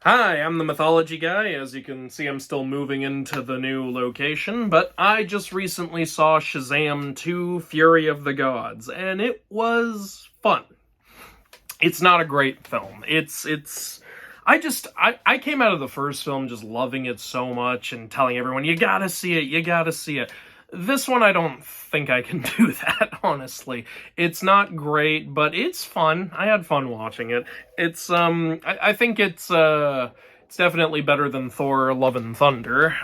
Hi, I'm the Mythology Guy. As you can see, I'm still moving into the new location, but I just recently saw Shazam 2: Fury of the Gods, and it was fun. It's not a great film. I came out of the first film just loving it so much and telling everyone, you gotta see it, you gotta see it. This one, I don't think I can do that, honestly. It's not great, but it's fun. I had fun watching it. I think it's definitely better than Thor: Love and Thunder.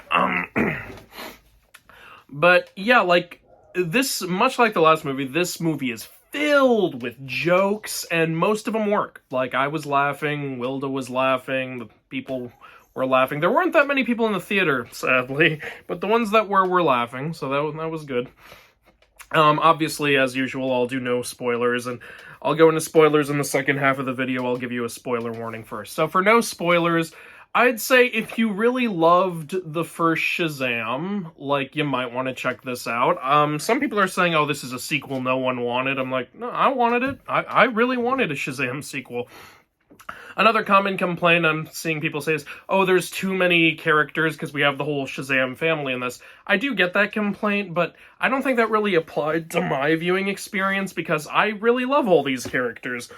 But yeah, much like the last movie, this movie is filled with jokes, and most of them work. Like, I was laughing, Wilda was laughing, the people were laughing. There weren't that many people in the theater, sadly, but the ones that were laughing, so that was good. Obviously, as usual, I'll do no spoilers, and I'll go into spoilers in the second half of the video. I'll give you a spoiler warning first. So for no spoilers, I'd say if you really loved the first Shazam, you might want to check this out. Some people are saying, oh, this is a sequel no one wanted. I'm like, no, I wanted it. I really wanted a Shazam sequel. Another common complaint I'm seeing people say is, oh, there's too many characters because we have the whole Shazam family in this. I do get that complaint, but I don't think that really applied to my viewing experience because I really love all these characters.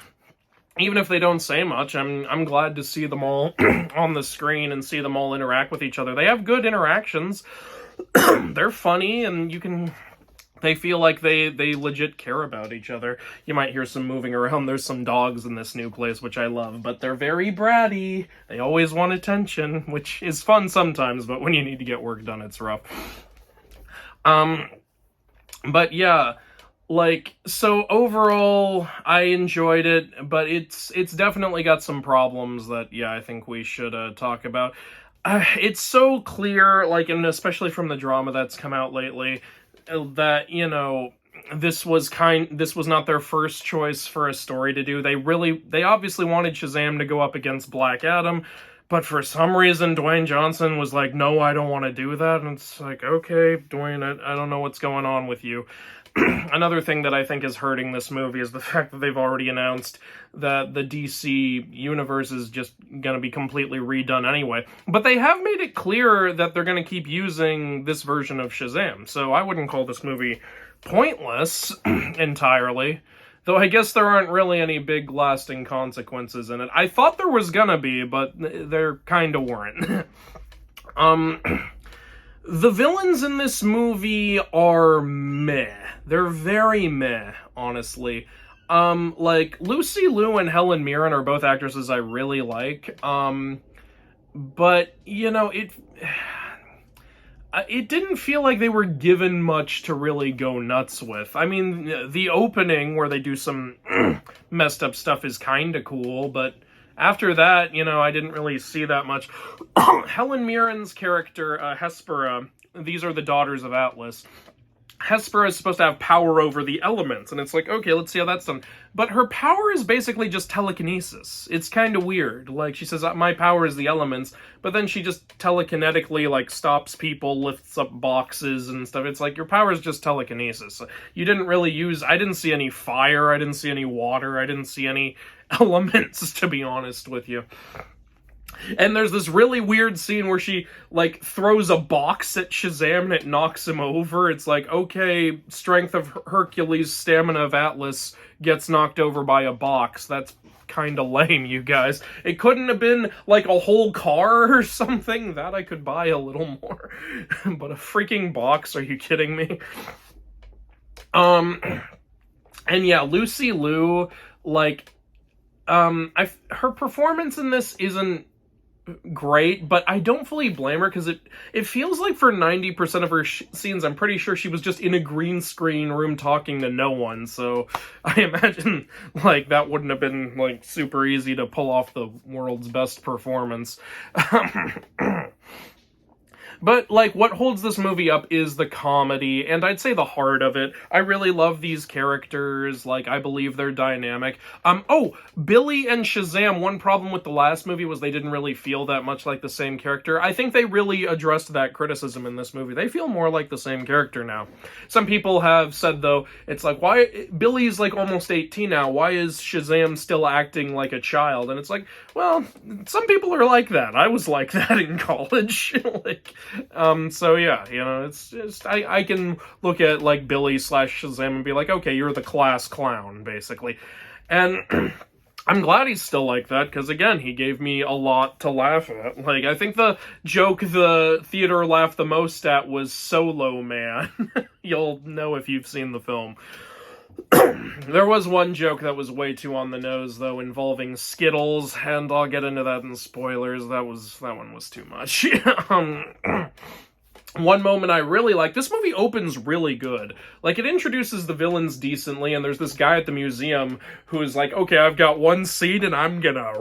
Even if they don't say much, I'm glad to see them all on the screen and see them all interact with each other. They have good interactions. They're funny, and they feel like they legit care about each other. You might hear some moving around. There's some dogs in this new place, which I love, but they're very bratty. They always want attention, which is fun sometimes, but when you need to get work done, it's rough. But yeah, so overall, I enjoyed it, but it's definitely got some problems that, yeah, I think we should talk about. It's so clear, and especially from the drama that's come out lately, that, this was not their first choice for a story to do. They obviously wanted Shazam to go up against Black Adam, but for some reason, Dwayne Johnson was like, no, I don't want to do that, and it's like, okay, Dwayne, I don't know what's going on with you. Another thing that I think is hurting this movie is the fact that they've already announced that the DC universe is just going to be completely redone anyway. But they have made it clear that they're going to keep using this version of Shazam, so I wouldn't call this movie pointless entirely. Though I guess there aren't really any big lasting consequences in it. I thought there was gonna be, but there kinda weren't. The villains in this movie are meh. They're very meh, honestly. Lucy Liu and Helen Mirren are both actresses I really like. But, it didn't feel like they were given much to really go nuts with. I mean, the opening where they do some messed up stuff is kinda cool, but after that, I didn't really see that much. Helen Mirren's character, Hespera, these are the daughters of Atlas. Hespera is supposed to have power over the elements, and it's like, okay, let's see how that's done. But her power is basically just telekinesis. It's kind of weird. She says, my power is the elements, but then she just telekinetically, stops people, lifts up boxes and stuff. It's like, your power is just telekinesis. You didn't really I didn't see any fire, I didn't see any water, I didn't see any elements, to be honest with you. And there's this really weird scene where she, throws a box at Shazam and it knocks him over. It's like, okay, strength of Hercules, stamina of Atlas gets knocked over by a box. That's kind of lame, you guys. It couldn't have been, a whole car or something. That I could buy a little more. But a freaking box, are you kidding me? And yeah, Lucy Liu, her performance in this isn't great, but I don't fully blame her because it feels like for 90% of her scenes, I'm pretty sure she was just in a green screen room talking to no one, so I imagine, that wouldn't have been, super easy to pull off the world's best performance. But, like, what holds this movie up is the comedy, and I'd say the heart of it. I really love these characters, like, I believe they're dynamic. Billy and Shazam, one problem with the last movie was they didn't really feel that much like the same character. I think they really addressed that criticism in this movie. They feel more like the same character now. Some people have said, though, it's like, why, Billy's, like, almost 18 now, why is Shazam still acting like a child? And it's like, well, some people are like that. I was like that in college. Like, so yeah, you know, it's just, I can look at, like, Billy / Shazam and be like, okay, you're the class clown, basically. And I'm glad he's still like that, because again, he gave me a lot to laugh at. Like, I think the joke the theater laughed the most at was Solo Man. You'll know if you've seen the film. There was one joke that was way too on the nose, though, involving Skittles, and I'll get into that in spoilers. That one was too much. One moment I really like, this movie opens really good. Like, it introduces the villains decently, and there's this guy at the museum who's like, okay, I've got one scene, and I'm gonna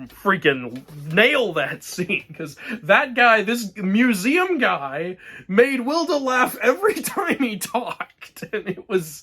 freaking nail that scene. Because that guy, this museum guy, made Wilda laugh every time he talked. And it was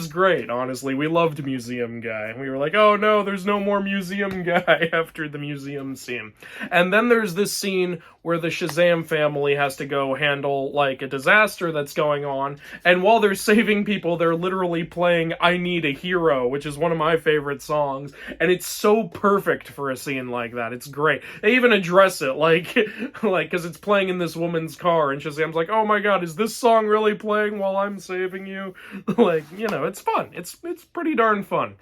great, honestly. We loved Museum Guy. We were like, oh no, there's no more Museum Guy after the museum scene. And then there's this scene where the Shazam family has to go handle, like, a disaster that's going on, and while they're saving people, they're literally playing I Need a Hero, which is one of my favorite songs, and it's so perfect for a scene like that. It's great. They even address it, like, because it's playing in this woman's car, and Shazam's like, oh my god, is this song really playing while I'm saving you? Like, you know, it's fun. It's pretty darn fun.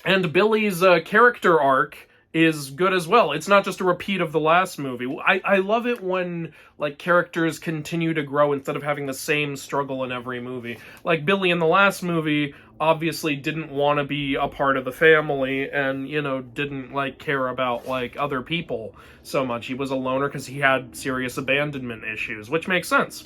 And Billy's character arc is good as well. It's not just a repeat of the last movie. I love it when, like, characters continue to grow instead of having the same struggle in every movie. Like, Billy in the last movie obviously didn't want to be a part of the family and, you know, didn't, like, care about, like, other people so much. He was a loner because he had serious abandonment issues, which makes sense.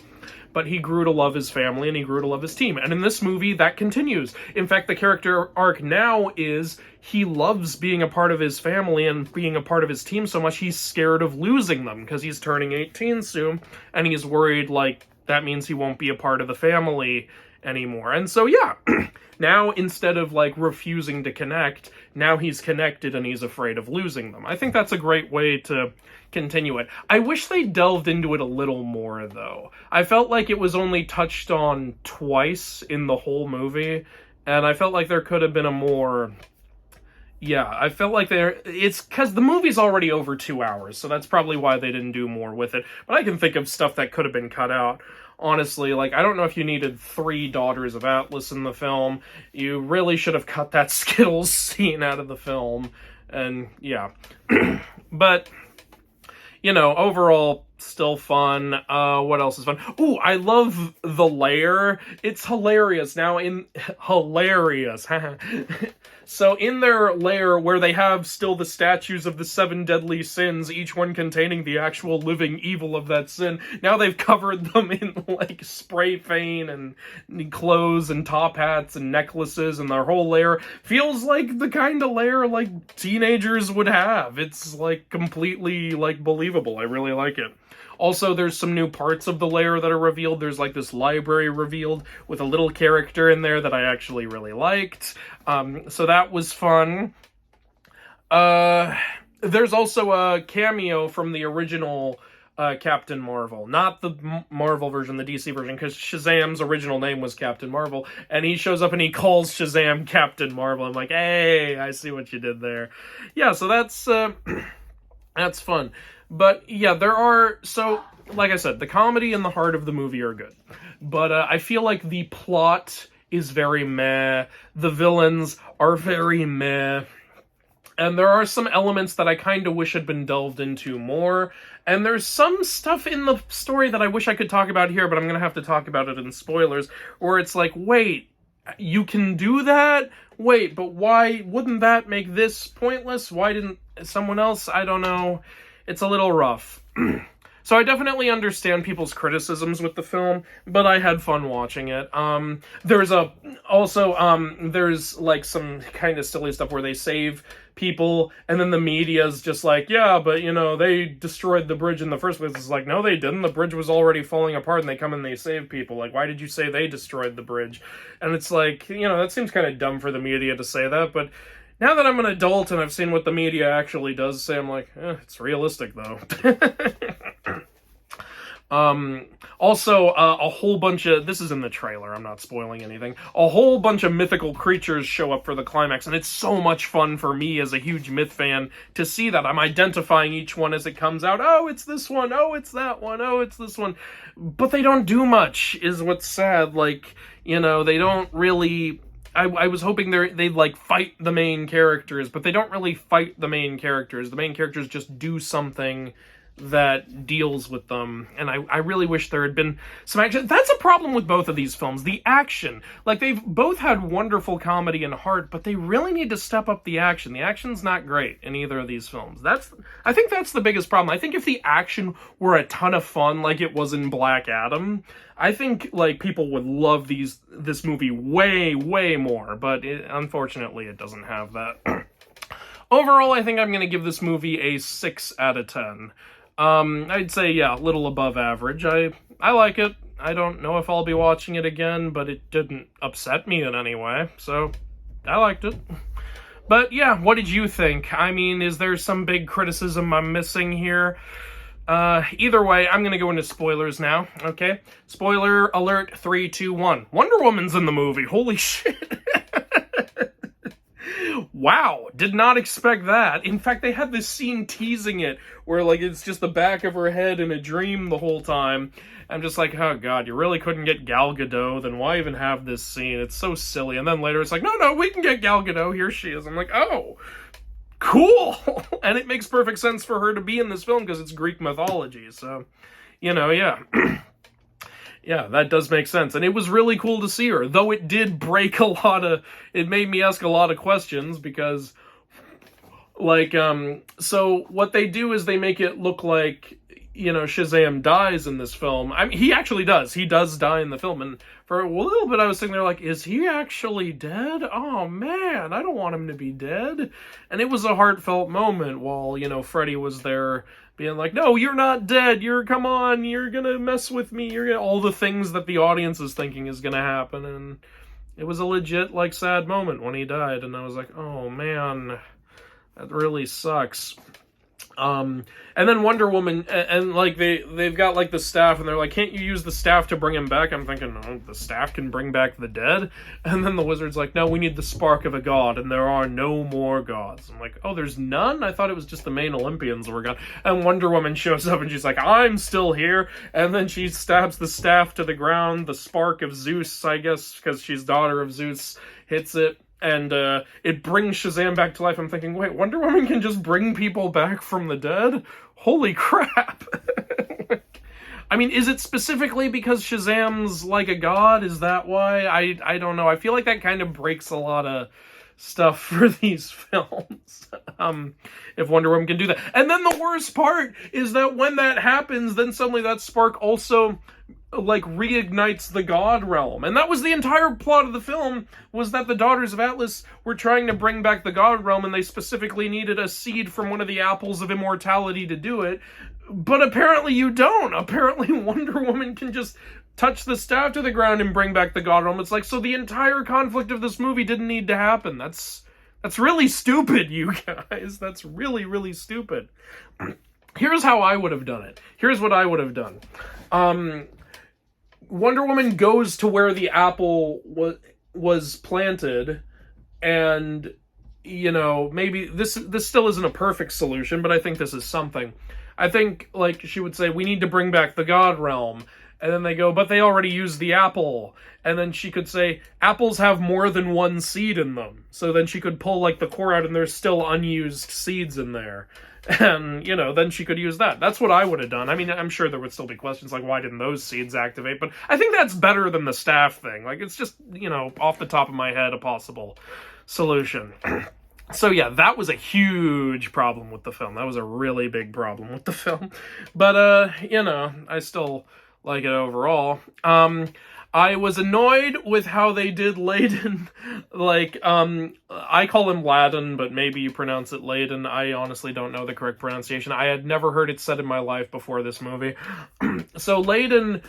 But he grew to love his family and he grew to love his team. And in this movie, that continues. In fact, the character arc now is he loves being a part of his family and being a part of his team so much he's scared of losing them because he's turning 18 soon and he's worried, like, that means he won't be a part of the family anymore. And so, yeah, now instead of, like, refusing to connect, now he's connected and he's afraid of losing them. I think that's a great way to continue it. I wish they delved into it a little more, though. I felt like it was only touched on twice in the whole movie, and I felt like there could have been a more... Yeah, I felt like it's because the movie's already over 2 hours, so that's probably why they didn't do more with it. But I can think of stuff that could have been cut out. Honestly, like, I don't know if you needed 3 Daughters of Atlas in the film. You really should have cut that Skittles scene out of the film. And, yeah. But, you know, overall, still fun. What else is fun? Ooh, I love The Lair. It's hilarious. Hilarious. So in their lair, where they have still the statues of the 7 deadly sins, each one containing the actual living evil of that sin, now they've covered them in, like, spray paint and clothes and top hats and necklaces, and their whole lair feels like the kind of lair, like, teenagers would have. It's, like, completely, like, believable. I really like it. Also, there's some new parts of the lair that are revealed. There's, like, this library revealed with a little character in there that I actually really liked. So that was fun. There's also a cameo from the original Captain Marvel. Not the Marvel version, the DC version, because Shazam's original name was Captain Marvel, and he shows up and he calls Shazam Captain Marvel. I'm like, hey, I see what you did there. Yeah, so that's fun. But, yeah, like I said, the comedy and the heart of the movie are good. But I feel like the plot is very meh. The villains are very meh. And there are some elements that I kind of wish had been delved into more. And there's some stuff in the story that I wish I could talk about here, but I'm going to have to talk about it in spoilers, where it's like, wait, you can do that? Wait, but why wouldn't that make this pointless? Why didn't someone else? I don't know. It's a little rough. So I definitely understand people's criticisms with the film, but I had fun watching it. There's like some kind of silly stuff where they save people, and then the media's just like, yeah, but they destroyed the bridge in the first place. It's like, no, they didn't. The bridge was already falling apart, and they come and they save people. Like, why did you say they destroyed the bridge? And it's like, that seems kind of dumb for the media to say that, but now that I'm an adult and I've seen what the media actually does say, I'm like, it's realistic, though. Also, a whole bunch of... This is in the trailer, I'm not spoiling anything. A whole bunch of mythical creatures show up for the climax, and it's so much fun for me as a huge myth fan to see that. I'm identifying each one as it comes out. Oh, it's this one. Oh, it's that one. Oh, it's this one. But they don't do much, is what's sad. Like, they don't really... I was hoping they'd like fight the main characters, but they don't really fight the main characters. The main characters just do something that deals with them, and I really wish there had been some action. That's a problem with both of these films, the action. Like, they've both had wonderful comedy and heart, but they really need to step up the action. The action's not great in either of these films. I think that's the biggest problem. I think if the action were a ton of fun like it was in Black Adam, I think like people would love this movie way, way more, but unfortunately it doesn't have that. Overall, I think I'm going to give this movie a 6 out of 10. I'd say, yeah, a little above average. I like it. I don't know if I'll be watching it again, but it didn't upset me in any way, so I liked it. But yeah, what did you think? I mean, is there some big criticism I'm missing here? Either way, I'm gonna go into spoilers now, okay? Spoiler alert, 3, 2, 1. Wonder Woman's in the movie, holy shit! Wow, did not expect that. In fact, they had this scene teasing it, where like it's just the back of her head in a dream the whole time. I'm just like, oh god, you really couldn't get Gal Gadot, then why even have this scene? It's so silly. And then later it's like, no, we can get Gal Gadot, here she is. I'm like, oh, cool! And it makes perfect sense for her to be in this film, because it's Greek mythology, so, yeah. Yeah, that does make sense. And it was really cool to see her, though it did break it made me ask a lot of questions, because, like, so what they do is they make it look like, Shazam dies in this film. I mean, he actually does. He does die in the film, and for a little bit I was sitting there like, is he actually dead? Oh man, I don't want him to be dead. And it was a heartfelt moment while, Freddy was there being like, no, you're not dead, come on, you're gonna mess with me, all the things that the audience is thinking is gonna happen, and it was a legit, like, sad moment when he died, and I was like, oh man, that really sucks. And then Wonder Woman, and like, they've got, like, the staff, and they're like, can't you use the staff to bring him back? I'm thinking, no, the staff can bring back the dead? And then the wizard's like, no, we need the spark of a god, and there are no more gods. I'm like, oh, there's none? I thought it was just the main Olympians were gone. And Wonder Woman shows up, and she's like, I'm still here, and then she stabs the staff to the ground, the spark of Zeus, I guess, because she's daughter of Zeus, hits it, and it brings Shazam back to life. I'm thinking, wait, Wonder Woman can just bring people back from the dead? Holy crap! I mean, is it specifically because Shazam's like a god? Is that why? I don't know. I feel like that kind of breaks a lot of stuff for these films. If Wonder Woman can do that. And then the worst part is that when that happens, then suddenly that spark also, like, reignites the god realm. And that was the entire plot of the film, was that the Daughters of Atlas were trying to bring back the god realm, and they specifically needed a seed from one of the apples of immortality to do it. But apparently you don't. Apparently Wonder Woman can just touch the staff to the ground and bring back the god realm. It's like, so the entire conflict of this movie didn't need to happen. That's really stupid, you guys. That's really, really stupid. Here's how I would have done it. Here's what I would have done. Wonder Woman goes to where the apple was planted, and, maybe this still isn't a perfect solution, but I think this is something. I think, like, she would say, we need to bring back the god realm, and then they go, but they already used the apple, and then she could say, apples have more than one seed in them, so then she could pull, like, the core out, and there's still unused seeds in there. And, then she could use that. That's what I would have done. I mean, I'm sure there would still be questions like, why didn't those seeds activate? But I think that's better than the staff thing. Like, it's just, off the top of my head, a possible solution. So yeah, that was a huge problem with the film. That was a really big problem with the film. But I still like it overall. I was annoyed with how they did Laden. I call him Laden, but maybe you pronounce it Laden. I honestly don't know the correct pronunciation. I had never heard it said in my life before this movie. So Laden,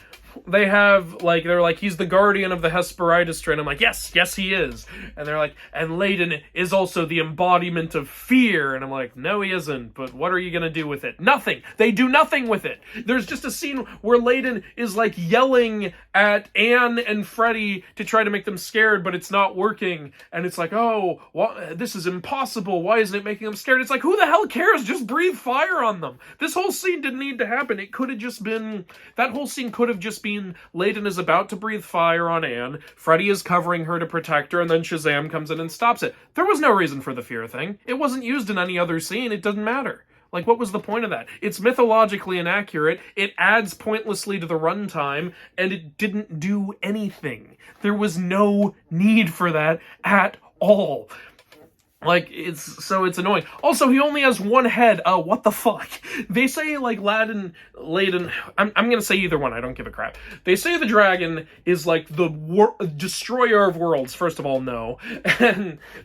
they're like, he's the guardian of the Hesperides strain. I'm like, yes, he is. And they're like, and Laden is also the embodiment of fear. And I'm like, no, he isn't. But what are you going to do with it? Nothing. They do nothing with it. There's just a scene where Laden is like yelling at Anne and Freddy to try to make them scared, but it's not working. And it's like, oh, this is impossible. Why isn't it making them scared? It's like, who the hell cares? Just breathe fire on them. This whole scene didn't need to happen. It could have just been, that whole scene could have just been Laden is about to breathe fire on Anne, Freddy is covering her to protect her, and then Shazam comes in and stops it. There was no reason for the fear thing. It wasn't used in any other scene. It doesn't matter. Like, what was the point of that? It's mythologically inaccurate, it adds pointlessly to the runtime, and it didn't do anything. There was no need for that at all. Like, it's annoying. Also, he only has one head. What the fuck? They say, like, Laden, I'm gonna say either one, I don't give a crap. They say the dragon is, like, the destroyer of worlds. First of all, no.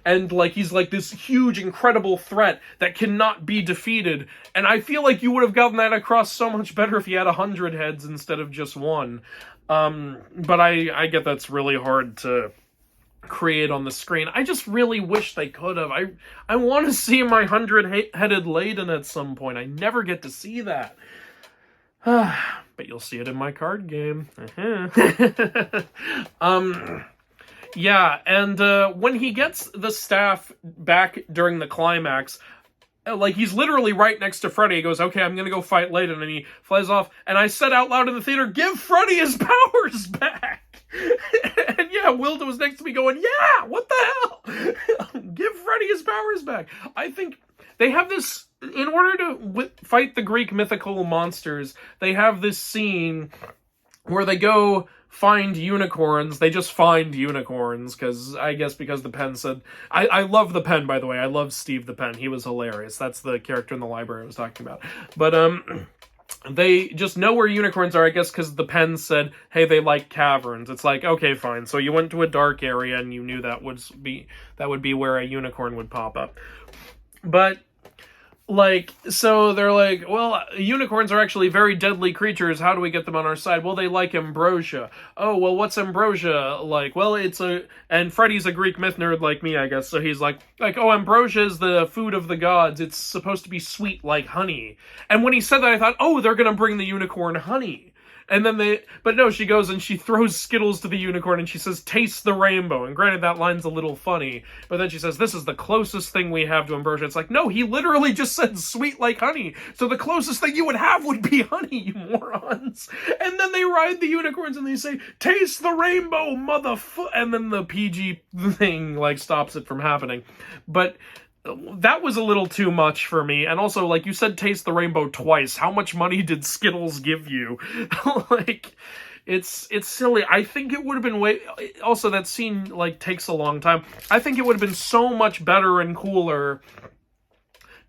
And, like, he's, like, this huge, incredible threat that cannot be defeated. And I feel like you would have gotten that across so much better if you had 100 heads instead of just one. But I get that's really hard to create on the screen. I just really wish they could have. I want to see my 100-headed Laden at some point. I never get to see that. But you'll see it in my card game. Yeah, and when he gets the staff back during the climax, like, he's literally right next to Freddy. He goes, okay, I'm gonna go fight Laden, and he flies off, and I said out loud in the theater, give Freddy his powers back! And yeah, Wilda was next to me going, yeah, what the hell? Give Freddy his powers back. I think they have this, in order to fight the Greek mythical monsters, they have this scene where they go find unicorns. They just find unicorns, because the pen said... I love the pen, by the way. I love Steve the Pen. He was hilarious. That's the character in the library I was talking about. But, they just know where unicorns are, I guess, because the pen said, hey, they like caverns. It's like, okay, fine. So you went to a dark area, and you knew that would be where a unicorn would pop up. But, like, so they're like, well, unicorns are actually very deadly creatures. How do we get them on our side? Well, they like ambrosia. Oh, well, what's ambrosia like? Well, and Freddy's a Greek myth nerd like me, I guess. So he's like, oh, ambrosia is the food of the gods. It's supposed to be sweet like honey. And when he said that, I thought, oh, they're going to bring the unicorn honey. And then but no, she goes and she throws Skittles to the unicorn and she says, taste the rainbow. And granted, that line's a little funny, but then she says, this is the closest thing we have to ambrosia. It's like, no, he literally just said sweet like honey. So the closest thing you would have would be honey, you morons. And then they ride the unicorns and they say, taste the rainbow, motherfucker. And then the PG thing, like, stops it from happening. But that was a little too much for me. And also, like, you said taste the rainbow twice. How much money did Skittles give you? Like, it's silly. I think it would have been also, that scene, like, takes a long time. I think it would have been so much better and cooler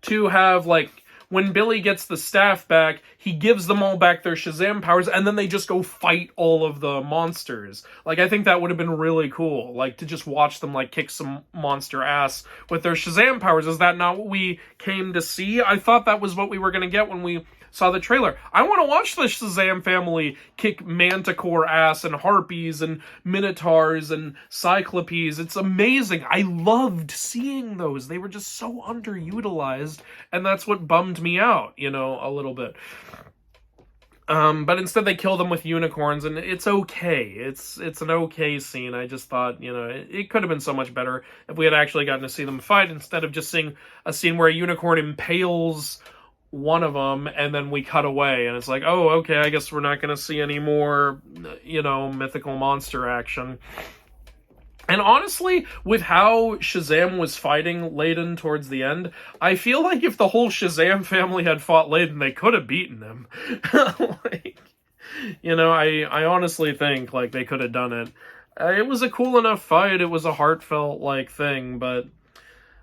to have, like, when Billy gets the staff back, he gives them all back their Shazam powers, and then they just go fight all of the monsters. Like, I think that would have been really cool. Like, to just watch them, like, kick some monster ass with their Shazam powers. Is that not what we came to see? I thought that was what we were going to get when we saw the trailer. I want to watch the Shazam family kick Manticore ass and Harpies and Minotaurs and Cyclopes. It's amazing. I loved seeing those. They were just so underutilized, and that's what bummed me out, a little bit. But instead they kill them with unicorns, and it's okay. It's an okay scene. I just thought, it could have been so much better if we had actually gotten to see them fight, instead of just seeing a scene where a unicorn impales one of them, and then we cut away, and it's like, oh, okay, I guess we're not going to see any more, mythical monster action. And honestly, with how Shazam was fighting Laden towards the end, I feel like if the whole Shazam family had fought Laden, they could have beaten him. I honestly think, like, they could have done it. It was a cool enough fight, it was a heartfelt, like, thing, but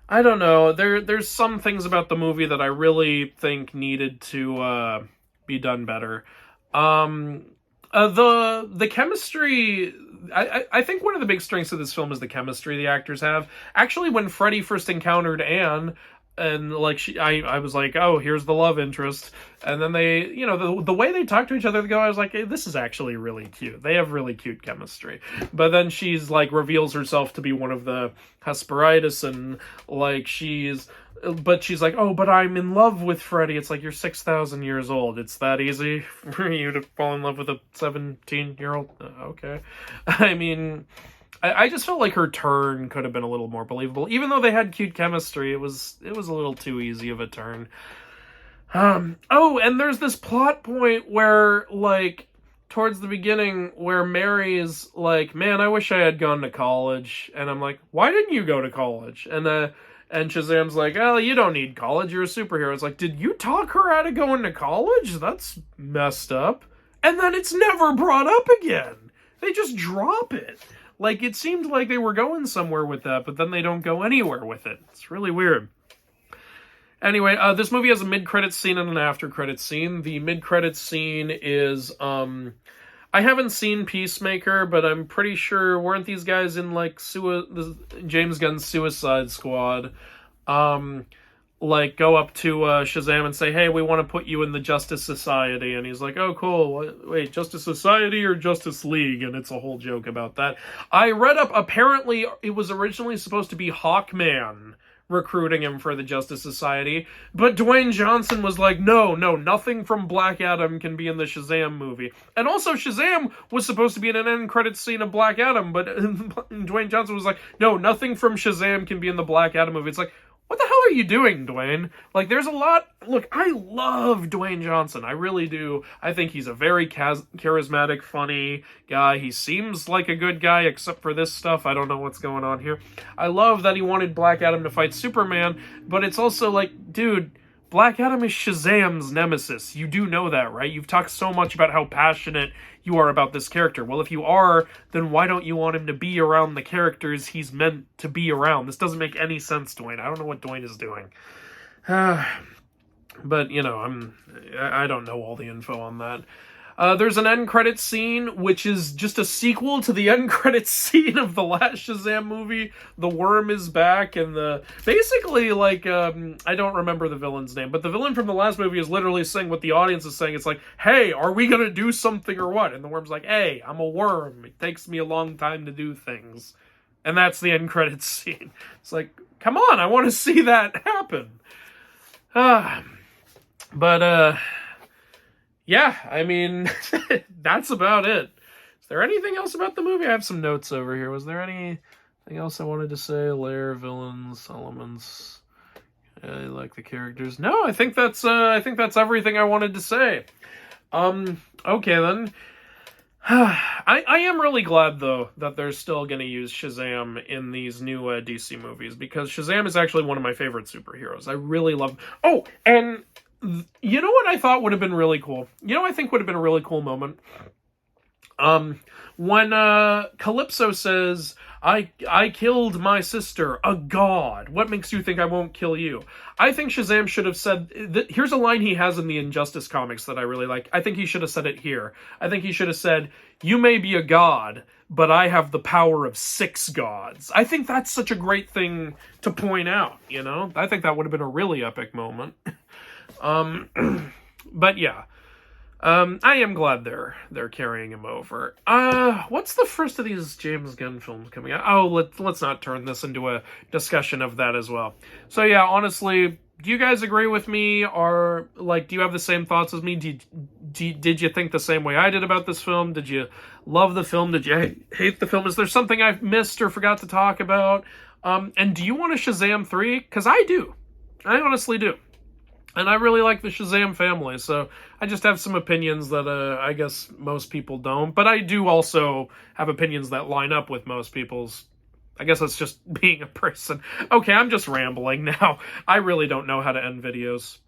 I don't know. There's some things about the movie that I really think needed to be done better. Um, the chemistry. I think one of the big strengths of this film is the chemistry the actors have. Actually, when Freddie first encountered Anne, and like I was like, oh, here's the love interest, and then they, the way they talk to each other, I was like, hey, this is actually really cute. They have really cute chemistry. But then she's like reveals herself to be one of the Hesperides, and like she's like, oh, but I'm in love with Freddie. It's like, you're 6,000 years old. It's that easy for you to fall in love with a 17-year-old? Okay. I mean, I just felt like her turn could have been a little more believable. Even though they had cute chemistry, it was a little too easy of a turn. Oh, and there's this plot point where, like, towards the beginning, where Mary is like, man, I wish I had gone to college. And I'm like, why didn't you go to college? And Shazam's like, oh, you don't need college, you're a superhero. It's like, did you talk her out of going to college? That's messed up. And then it's never brought up again. They just drop it. Like, it seemed like they were going somewhere with that, but then they don't go anywhere with it. It's really weird. Anyway, this movie has a mid-credits scene and an after-credits scene. The mid-credits scene is, I haven't seen Peacemaker, but I'm pretty sure, weren't these guys in, like, James Gunn's Suicide Squad? Like, go up to Shazam and say, hey, we want to put you in the Justice Society. And he's like, oh, cool. Wait, Justice Society or Justice League? And it's a whole joke about that. I read up, apparently, it was originally supposed to be Hawkman recruiting him for the Justice Society, but Dwayne Johnson was like, no, nothing from Black Adam can be in the Shazam movie. And also, Shazam was supposed to be in an end credits scene of Black Adam, but Dwayne Johnson was like, no, nothing from Shazam can be in the Black Adam movie. It's like, what the hell are you doing, Dwayne? Like, there's a lot... Look, I love Dwayne Johnson. I really do. I think he's a very charismatic, funny guy. He seems like a good guy, except for this stuff. I don't know what's going on here. I love that he wanted Black Adam to fight Superman, but it's also like, dude, Black Adam is Shazam's nemesis. You do know that, right? You've talked so much about how passionate you are about this character. Well, if you are, then why don't you want him to be around the characters he's meant to be around? This doesn't make any sense, Dwayne. I don't know what Dwayne is doing. But, I don't know all the info on that. There's an end credits scene, which is just a sequel to the end credits scene of the last Shazam movie. The Worm is back, and basically, like, I don't remember the villain's name, but the villain from the last movie is literally saying what the audience is saying. It's like, hey, are we gonna do something or what? And the Worm's like, hey, I'm a worm. It takes me a long time to do things. And that's the end credits scene. It's like, come on, I want to see that happen. Yeah, I mean, that's about it. Is there anything else about the movie? I have some notes over here. Was there anything else I wanted to say? Lair, villains, elements. I like the characters. No, I think that's everything I wanted to say. Okay then. I am really glad, though, that they're still going to use Shazam in these new DC movies, because Shazam is actually one of my favorite superheroes. I really love... Oh, and you know what I thought would have been really cool? You know what I think would have been a really cool moment? When Calypso says, I killed my sister, a god. What makes you think I won't kill you? I think Shazam should have said... Here's a line he has in the Injustice comics that I really like. I think he should have said it here. I think he should have said, you may be a god, but I have the power of 6 gods. I think that's such a great thing to point out, you know? I think that would have been a really epic moment. But yeah. I am glad they're carrying him over. What's the first of these James Gunn films coming out? Oh, let's not turn this into a discussion of that as well. So yeah, honestly, do you guys agree with me? Or, like, do you have the same thoughts as me? Did you think the same way I did about this film? Did you love the film? Did you hate the film? Is there something I've missed or forgot to talk about? And do you want a Shazam 3? Because I do. I honestly do. And I really like the Shazam family, so I just have some opinions that I guess most people don't. But I do also have opinions that line up with most people's. I guess that's just being a person. Okay, I'm just rambling now. I really don't know how to end videos.